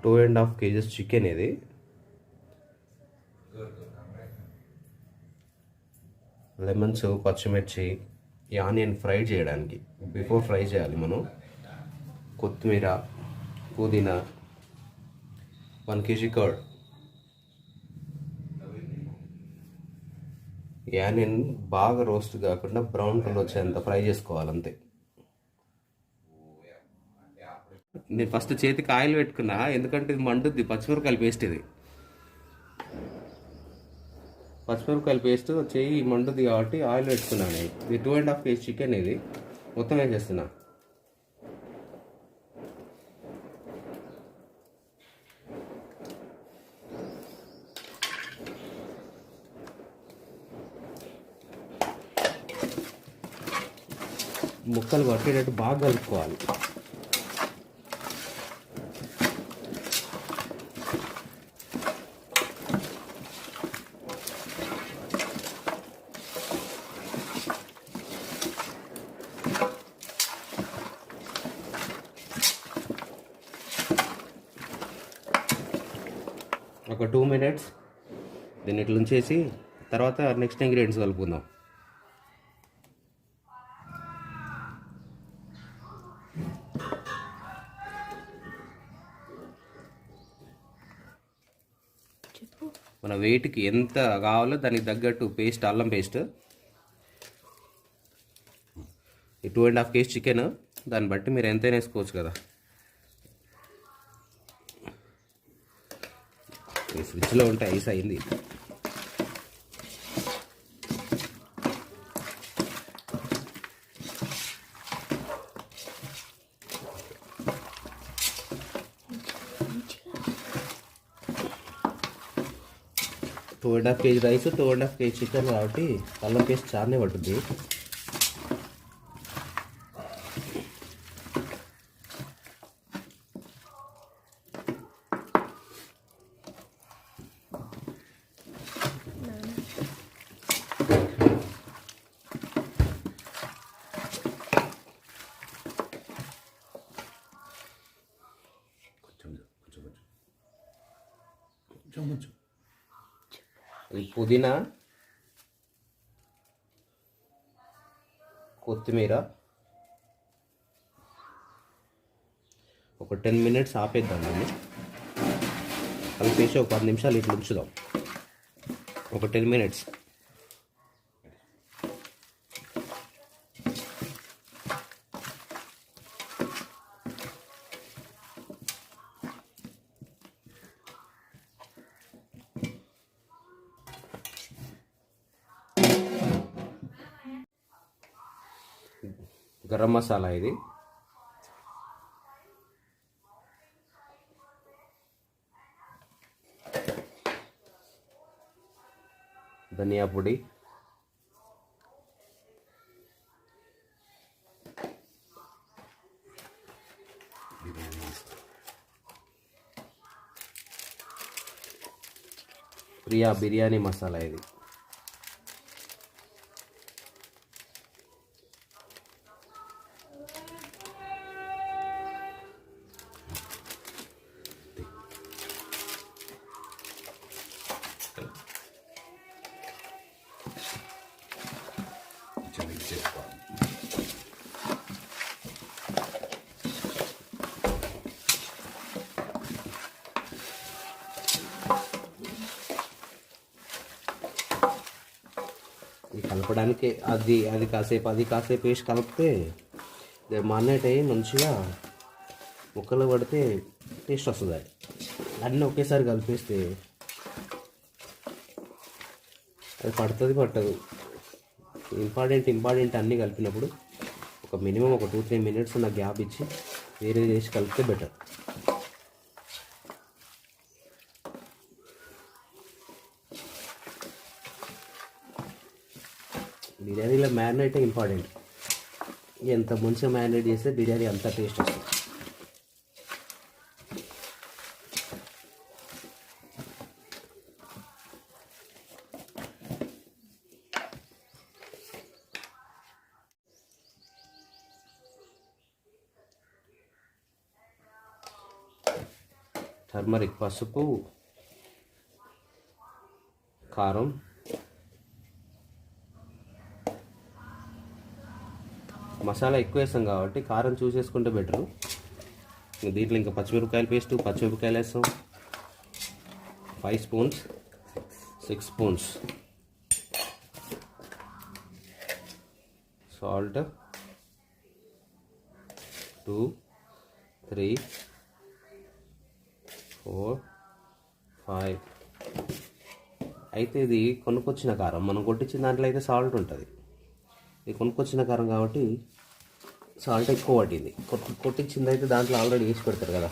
2.5 kgs chicken ఇది. Lemons, పచ్చిమిర్చి, ఈ ఆనియన్ ఫ్రై చేయడానికి బిఫోర్ ఫ్రై చేయాలి మనం. కొత్తిమీర, పుదీనా, 1 kg కర్డ్. ఈ ఆనియన్ బాగా రోస్ట్ కాకుండా బ్రౌన్ కలర్ వచ్చేంత ఫ్రై చేసుకోవాలి అంతే. నేను ఫస్ట్ చేతికి ఆయిల్ పెట్టుకున్నా, ఎందుకంటే ఇది మండుద్ది. పచ్చిమిరపకాయల పేస్ట్ ఇది. పచ్చిమిరపకాయల పేస్ట్ చేయి మండుద్ది కాబట్టి ఆయిల్ పెట్టుకున్నాను. ఇది 2.5 kg చికెన్ ఇది. మొత్తం వేసేస్తున్నా. ముక్కలు పట్టేటట్టు బాగా కలుపుకోవాలి. ఒక 2 minutes దీన్ని ఇట్లా ఉంచేసి తర్వాత నెక్స్ట్ ఇంగ్రీడియంట్స్ కలుపుకుందాం. మన వెయిట్కి ఎంత కావాలో దానికి తగ్గట్టు పేస్ట్, అల్లం పేస్ట్. ఈ 2.5 kg చికెన్, దాన్ని బట్టి మీరు ఎంతైనా వేసుకోవచ్చు కదా. ఫ్రిడ్జ్లో ఉంటే ఐస్ అయింది. Two and half KG rice, 2.5 kg chicken కాబట్టి అల్లం పేస్ట్ చాలానే పడుతుంది. ఈ పుదీనా, కొత్తిమీర ఒక 10 minutes ఆపేద్దాం. దీన్ని కలిపేసి ఒక 10 నిమిషాలు ఇట్లా ఉంచుదాం. ఒక 10 minutes. గరం మసాలా ఇది. ధనియా పొడి, ప్రియా బిర్యానీ మసాలా ఇది. కలపడానికి అది కాసేపు వేసి కలిపితే మారినేట్ అయ్యి మంచిగా ముక్కలు పడితే టేస్ట్ వస్తుంది. అన్నీ ఒకేసారి కలిపేస్తే అది పట్టదు. ఇంపార్టెంట్ అన్నీ కలిపినప్పుడు ఒక మినిమం ఒక 2-3 minutes నాకు గ్యాప్ ఇచ్చి వేరే చేసి కలిపితే బెటర్. బిర్యానీలో మ్యారినేటే ఇంపార్టెంట్. ఎంత మంచిగా మ్యారినేట్ చేస్తే బిర్యానీ అంత టేస్ట్ వస్తుంది. టర్మరిక్ పసుపు, కారం, మసాలా ఎక్కువ వేస్తాం కాబట్టి కారం చూసేసుకుంటే బెటరు. దీంట్లో ఇంకా పచ్చిమిరపకాయల పేస్టు, పచ్చిమిరపకాయలు వేస్తాం 5 స్పూన్స్ 6 స్పూన్స్, సాల్ట్ 2 3 4 5. అయితే ఇది కొనుక్కొచ్చిన కారం, మనం కొట్టించిన దాంట్లో అయితే సాల్ట్ ఉంటుంది. ఇది కొనుక్కొచ్చిన కారం కాబట్టి సాల్ట్ ఎక్కువ పట్టింది. కొట్టించింది అయితే దాంట్లో ఆల్రెడీ వేసి పెడతారు కదా.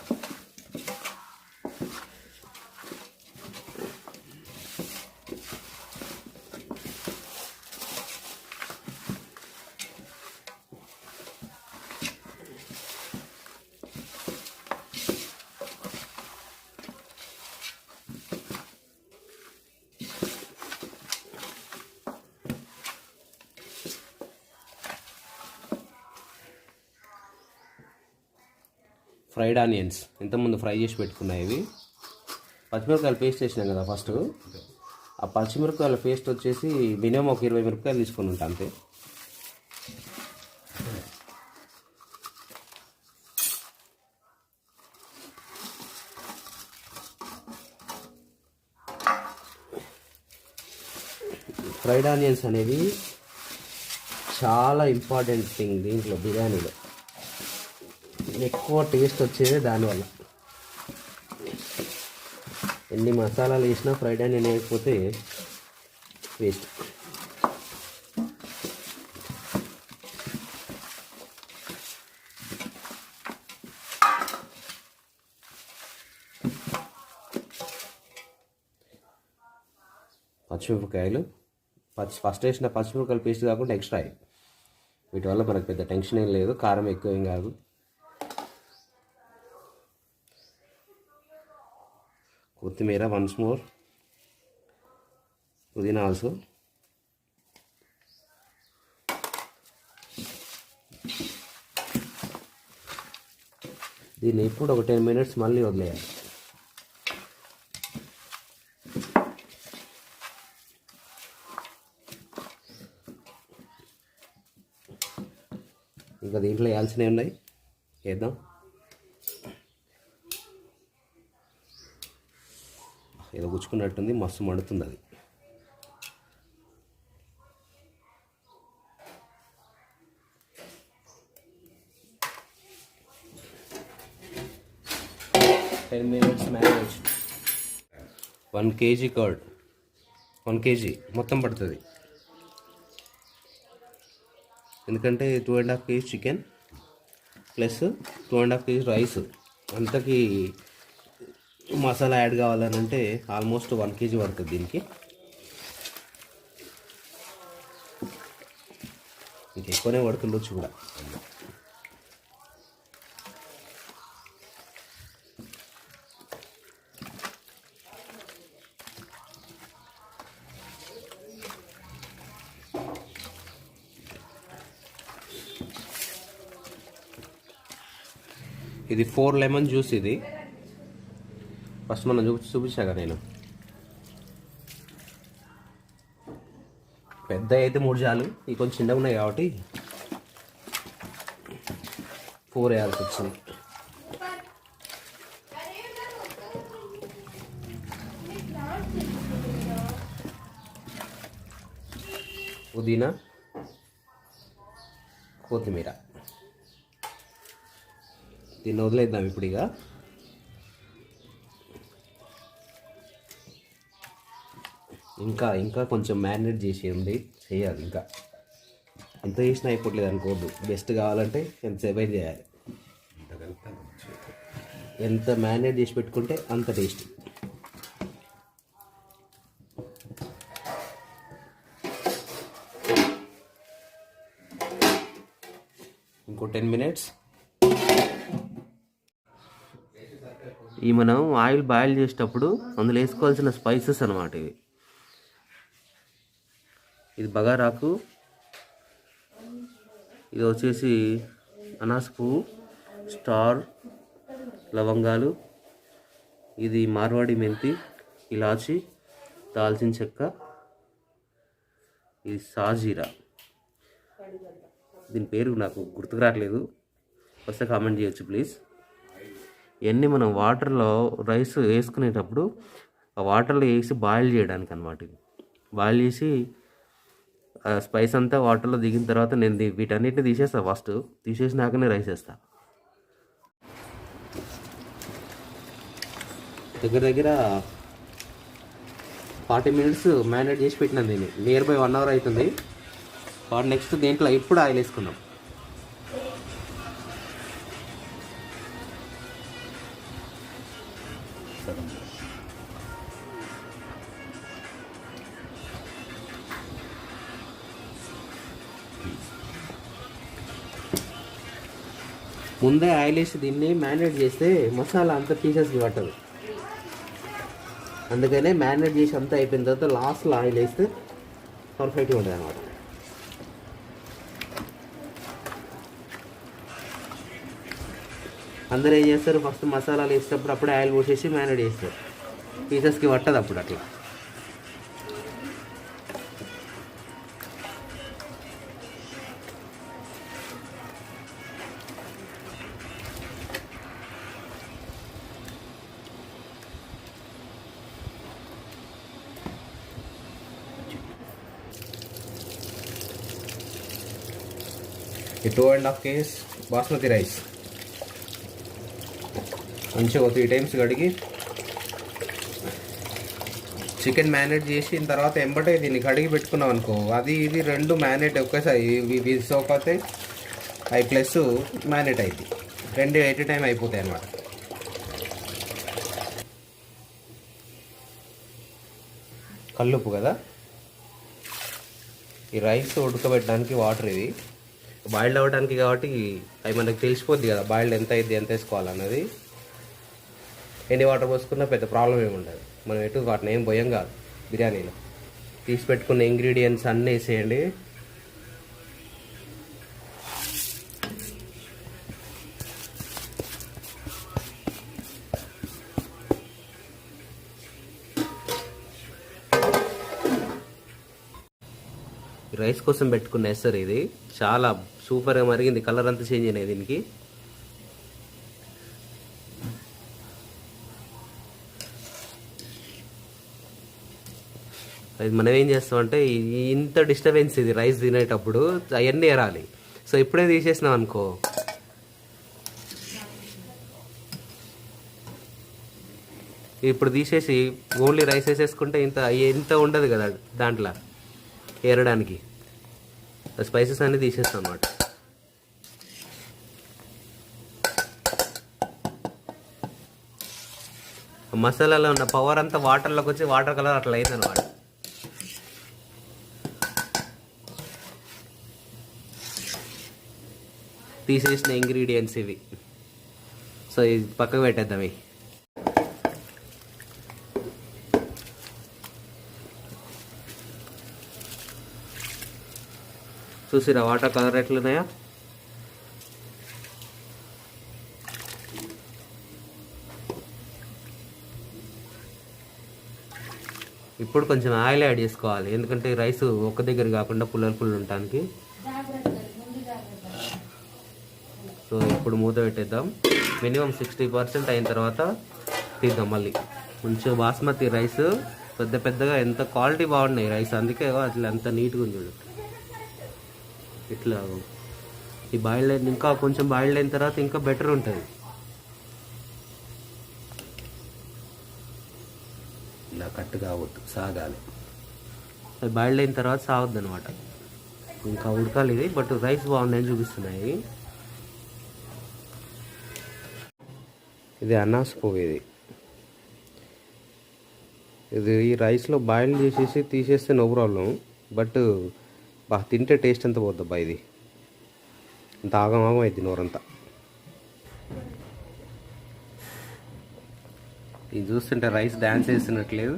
ఫ్రైడ్ ఆనియన్స్ ఇంతకుముందు ఫ్రై చేసి పెట్టుకున్నాయి. ఇవి పచ్చిమిరపకాయలు పేస్ట్ వేసినాం కదా ఫస్ట్. ఆ పచ్చిమిరపకాయల పేస్ట్ వచ్చేసి మినిమం ఒక 20 మిరపకాయలు తీసుకొని ఉంటా అంతే. ఫ్రైడ్ ఆనియన్స్ అనేవి చాలా ఇంపార్టెంట్ థింగ్ దీంట్లో, బిర్యానీలో ఎక్కువ టేస్ట్ వచ్చేది దానివల్ల. ఎన్ని మసాలాలు వేసినా ఫ్రైడ్ ఆనియన్ వేయకపోతే వేస్ట్. పచ్చిమిరపకాయలు ఫస్ట్ వేసిన పచ్చిమిరపకాయలు పేస్ట్ కాకుండా ఎక్స్ట్రా. వీటి వల్ల మనకు పెద్ద టెన్షన్ ఏం లేదు, కారం ఎక్కువ ఏం కాదు. కొత్తిమీర వన్స్ మోర్, పుదీనా ఆల్సో. దీన్ని ఇప్పుడు ఒక 10 మినిట్స్ మళ్ళీ వదిలేయాలి. ఇంకా దీంట్లో వేయాల్సినవి ఉన్నాయి, వేద్దాం. ఏదో గుచ్చుకున్నట్టుంది, మస్తు మండుతుంది అది. Ten minutes marinate. 1 kg curd, 1 kg మొత్తం పడుతుంది. ఎందుకంటే 2.5 kg chicken plus 2.5 kg rice, అంతకి మసాలా యాడ్ కావాలని అంటే ఆల్మోస్ట్ 1 kg పడుతుంది దీనికి. ఇంకెక్కువనే పడుతుండొచ్చు కూడా. ఇది 4 లెమన్ జ్యూస్. ఇది ఫస్ట్ మనం చూపించాక నేను. పెద్ద అయితే 3 చాలు, ఇవి కొంచెం చిన్నగా ఉన్నాయి కాబట్టి 4 వేయాల్సి వచ్చింది. పుదీనా, కొత్తిమీర దీన్ని వదిలేద్దాం ఇప్పుడు. ఇక ఇంకా కొంచెం మ్యారినేట్ చేసి ఉంది చేయాలి. ఇంకా ఎంత చేసినా అయిపోవట్లేదు అనుకోవద్దు. బెస్ట్ కావాలంటే ఎంతసేపు అయితే చేయాలి. ఎంత మ్యారినేట్ చేసి పెట్టుకుంటే అంత టేస్ట్. ఇంకో 10 మినిట్స్. ఈ మనం ఆయిల్ బాయిల్ చేసేటప్పుడు అందులో వేసుకోవాల్సిన స్పైసెస్ అన్నమాట ఇవి. ఇది బగారాకు, ఇది వచ్చేసి అనాస పువ్వు, స్టార్, లవంగాలు, ఇది మార్వాడి మెంతి, ఇలాచి, దాల్చిన చెక్క, ఇది సాజీరా. దీని పేరు నాకు గుర్తుకు రావట్లేదు, వస్తే కామెంట్ చేయొచ్చు ప్లీజ్. ఇవన్నీ మనం వాటర్లో రైస్ వేసుకునేటప్పుడు ఆ వాటర్లో వేసి బాయిల్ చేయడానికి అనమాట. బాయిల్ చేసి స్పైస్ అంతా వాటర్లో దిగిన తర్వాత నేను వీటన్నిటిని తీసేస్తాను. ఫస్ట్ తీసేసినాకనే రైస్ వేస్తాను. దగ్గర దగ్గర 40 minutes మ్యారినేట్ చేసి పెట్టినాను. దీన్ని నియర్ బై 1 hour అవుతుంది. నెక్స్ట్ దీంట్లో ఇప్పుడు ఆయిల్ వేసుకుందాం. ముందే ఆయిల్ వేసి దీన్ని మ్యారినేట్ చేస్తే మసాలా అంతా పీసెస్కి పట్టదు. అందుకనే మ్యారినేట్ చేసి అంతా అయిపోయిన తర్వాత లాస్ట్లో ఆయిల్ వేస్తే పర్ఫెక్ట్గా ఉంటుంది అన్నమాట. అందరూ ఏం చేస్తారు, ఫస్ట్ మసాలాలు వేసేటప్పుడు అప్పుడే ఆయిల్ పోసేసి మ్యారినేట్ చేస్తారు. పీసెస్కి పట్టదు అప్పుడు అట్లా. ఈ 2.5 kgs బాస్మతి రైస్ మంచిగా 3 times కడిగి చికెన్ మ్యారినేట్ చేసిన తర్వాత ఎంబటే దీన్ని కడిగి పెట్టుకున్నాం అనుకో, అది ఇది రెండు మ్యారినేట్ ఒకేసారి ఇవి సోక్ అవుతాయి. అవి ప్లస్ మ్యారినేట్ అయింది, రెండు ఎట్ టైం అయిపోతాయి అన్నమాట. కల్లుప్పు కదా, ఈ రైస్ ఉడకబెట్టడానికి వాటర్, ఇది బాయిల్డ్ అవ్వడానికి కాబట్టి అవి మనకు తెలిసిపోద్ది కదా బాయిల్డ్ ఎంత అయింది, ఎంత వేసుకోవాలన్నది. ఎన్ని వాటర్ పోసుకున్నా పెద్ద ప్రాబ్లం ఏమి ఉండదు. మనం ఎటు వాటిని ఏం భయం కాదు. బిర్యానీలో తీసి పెట్టుకున్న ఇంగ్రీడియంట్స్ అన్నీ వేసేయండి. రైస్ కోసం పెట్టుకున్న ఎసరు ఇది చాలా సూపర్గా మరిగింది. కలర్ అంతా చేంజ్ అయినాయి దీనికి. అది మనం ఏం చేస్తామంటే ఇంత డిస్టర్బెన్స్ ఇది రైస్ తినేటప్పుడు అవన్నీ ఎరాలి. సో ఇప్పుడే తీసేసినాం అనుకో, ఇప్పుడు తీసేసి ఓన్లీ రైస్ వేసేసుకుంటే ఇంత ఉండదు కదా దాంట్లో ఏరడానికి. స్పైసెస్ అన్నీ తీసేస్తాం అన్నమాట. మసాలాలో ఉన్న పవర్ అంతా వాటర్లోకి వచ్చి వాటర్ కలర్ అట్లా అయింది అన్నమాట. తీసేసిన ఇంగ్రీడియంట్స్ ఇవి. సో ఇది పక్కకు పెట్టేద్దాం. ఇవి చూసిరా వాటర్ కలర్ ఎట్లున్నాయా. ఇప్పుడు కొంచెం ఆయిల్ యాడ్ చేసుకోవాలి, ఎందుకంటే రైస్ ఒక దగ్గర కాకుండా పుల్లలు ఉండటానికి. సో ఇప్పుడు మూత పెట్టేద్దాం. మినిమం 60% అయిన తర్వాత తీద్దాం మళ్ళీ. మంచిగా బాస్మతి రైస్ పెద్దగా ఎంత క్వాలిటీ బాగున్నాయి రైస్, అందుకే అట్లా ఎంత నీట్గా ఉంది చూడు. ఇట్లా ఈ బాయిల్డ్ అయిన ఇంకా కొంచెం బాయిల్డ్ అయిన తర్వాత ఇంకా బెటర్ ఉంటుంది. ఇలా కట్ కావద్దు, సాగాలి. అది బాయిల్డ్ అయిన తర్వాత సాగొద్దు అనమాట, ఇంకా ఉడకాలి ఇది. బట్ రైస్ బాగున్నాయని చూపిస్తున్నాయి. ఇది అనాస్ పువ్వు. ఇది ఈ రైస్లో బాయిల్ చేసేసి తీసేస్తే నో ప్రాబ్లం. బట్ బాగా తింటే టేస్ట్ అంతా పోద్దబ్బా. ఇది అంత ఆగమాగం అయింది నోరంతా. ఇది చూస్తుంటే రైస్ డ్యాన్స్ వేస్తున్నట్లేదు,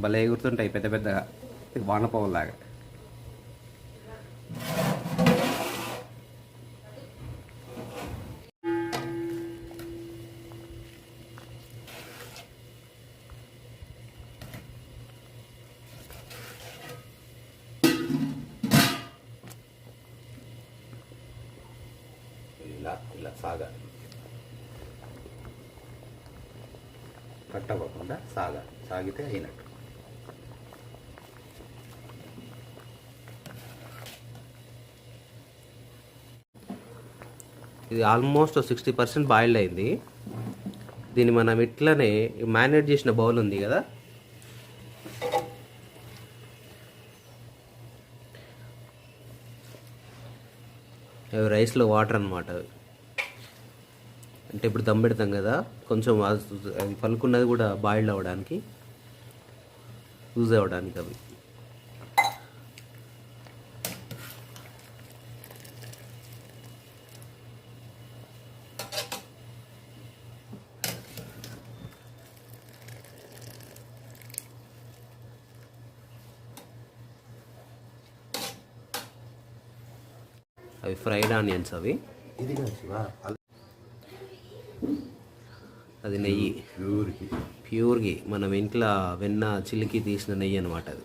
భలే ఎగురుతుంటాయి పెద్దగా వానపావులాగా. ఇలా సాగాలి, కట్ అవ్వకుండా సాగాలి. సాగితే అయినట్టు. ఇది ఆల్మోస్ట్ 60% బాయిల్డ్ అయింది. దీన్ని మనం ఇట్లనే మ్యారినేట్ చేసిన బౌల్ ఉంది కదా, అవి రైస్లో వాటర్ అన్నమాట. అంటే ఇప్పుడు దమ్ పెడతాం కదా, కొంచెం అది పలుకున్నది కూడా బాయిల్డ్ అవ్వడానికి, యూజ్ అవ్వడానికి అవి. అవి ఫ్రైడ్ ఆనియన్స్ అవి. ఇది అది నెయ్యి, ప్యూర్ ఘీ, మనం ఇంట్లో వెన్న చిలికి తీసిన నెయ్యి అనమాట అది.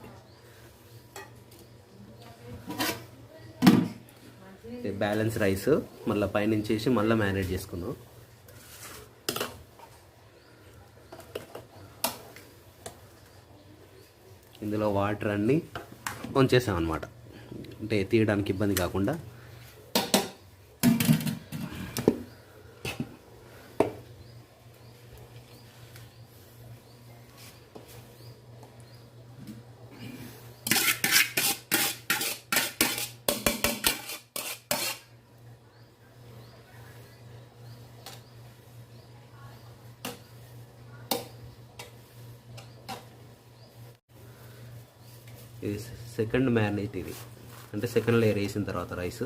బ్యాలెన్స్ రైస్ మళ్ళీ పైనుంచి వేసి మళ్ళీ మ్యారినేట్ చేసుకున్నాం. ఇందులో వాటర్ అన్నీ ఉంచేసాం అనమాట, అంటే తీయడానికి ఇబ్బంది కాకుండా. ఇది సెకండ్ మ్యారినేట్, ఇది అంటే సెకండ్ లేయర్ వేసిన తర్వాత రైస్.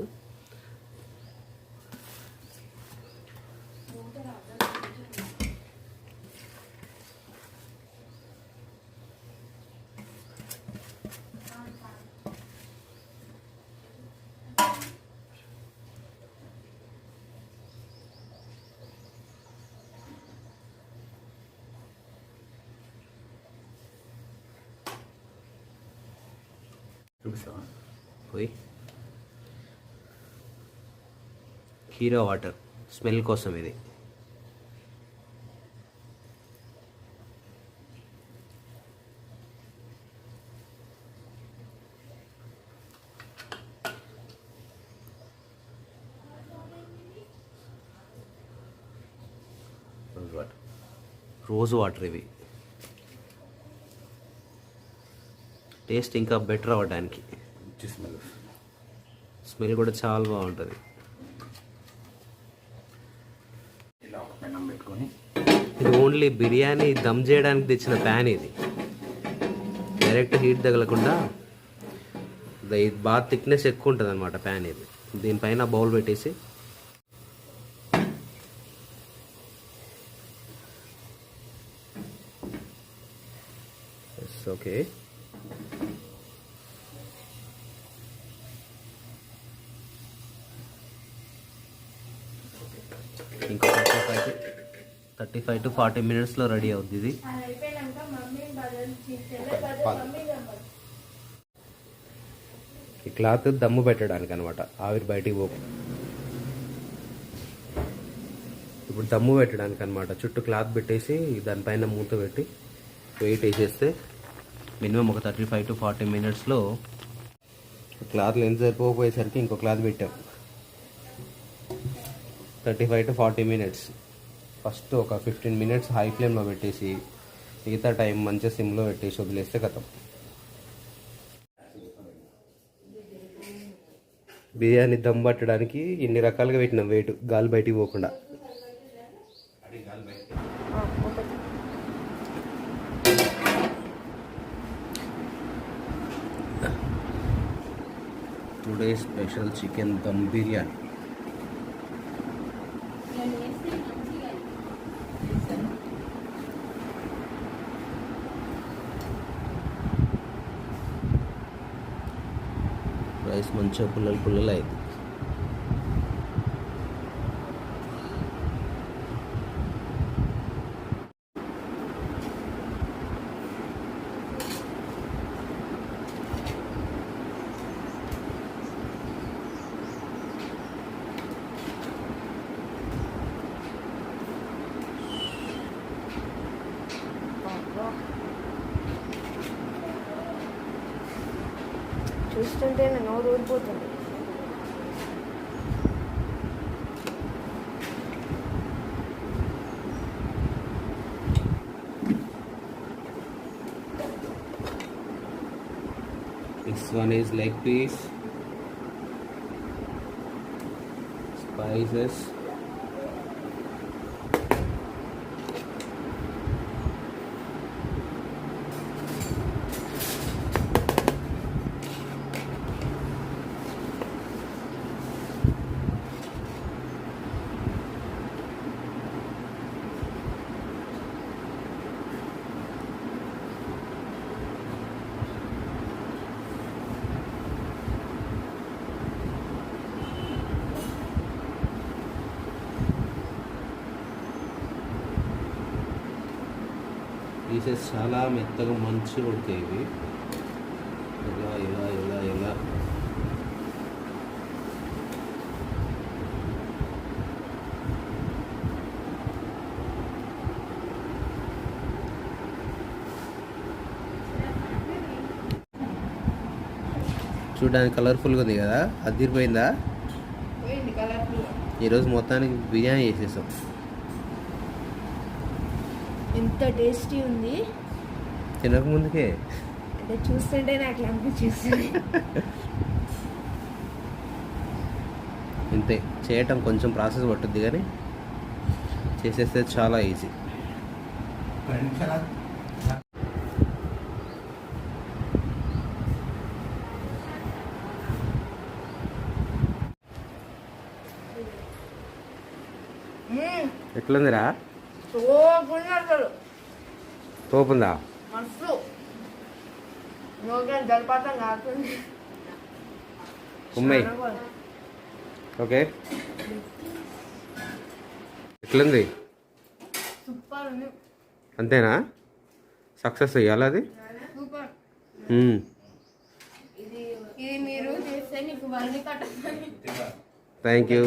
పోయి హీరో వాటర్ స్మెల్ కోసం ఇది. రోజ్ వాటర్ ఇవి. టేస్ట్ ఇంకా బెటర్ అవ్వడానికి, స్మెల్ కూడా చాలా బాగుంటుంది. ఇది ఓన్లీ బిర్యానీ దమ్ చేయడానికి తెచ్చిన ప్యాన్ ఇది. డైరెక్ట్ హీట్ తగలకుండా ఇది బాగా థిక్నెస్ ఎక్కువ ఉంటుంది అనమాట ప్యాన్ ఇది. దీనిపైన బౌల్ పెట్టేసి ఓకే, ఇంకో 35 to 40 మినిట్స్లో రెడీ అవుద్ది ఇది. ఈ క్లాత్ దమ్ము పెట్టడానికి అనమాట, ఆవిరి బయటికి పో. ఇప్పుడు దమ్ము పెట్టడానికి అనమాట, చుట్టూ క్లాత్ పెట్టేసి దానిపైన మూత పెట్టి వెయిట్ వేసేస్తే మినిమం ఒక 35 to 40 మినిట్స్లో. క్లాత్లు ఎంత సరిపోయేసరికి ఇంకో క్లాత్ పెట్టాం. 35 to 40 మినిట్స్. ఫస్ట్ ఒక 15 మినిట్స్ హై ఫ్లేమ్లో పెట్టేసి మిగతా టైం మంచిగా సిమ్లో పెట్టేసి వదిలేస్తే కథం. బిర్యానీ దమ్ పట్టడానికి ఇన్ని రకాలుగా పెట్టినాం వెయిట్, గాలి బయటికి పోకుండా. Today special chicken dum biryani. Rice మంచిగా పుల్లలు అయింది. చూస్తుంటే నా నోరు ఊరిపోతుంది. This one is leg piece, spices, pieces చాలా మెత్తగా మంచిగా ఉడతాయి ఇవి. ఇలా ఇలా ఇలా ఇలా చూడడానికి కలర్ఫుల్గా ఉంది కదా, అదిరిపోయిందా? ఈరోజు మొత్తానికి బిర్యానీ చేసేసాం. ఎంత టేస్టీ ఉంది. తినక ముందుకే అంటే చూస్తుంటే నాకు అనిపించేస్తుంది. ఇంతే, చేయటం కొంచెం ప్రాసెస్ పట్టుద్ది కానీ చేసేస్తే చాలా ఈజీ. ఎట్లుందిరా? తోపుందా? మస్తు జలపాతం కాకుండా ఉమ్మై. ఓకే, ఎట్లుంది? సూపర్ ఉంది. అంతేనా? సక్సెస్ అయ్యాలి అది. సూపర్. ఇది మీరు చేస్తే నీకు వల్లి కట్టాలి. Thank you.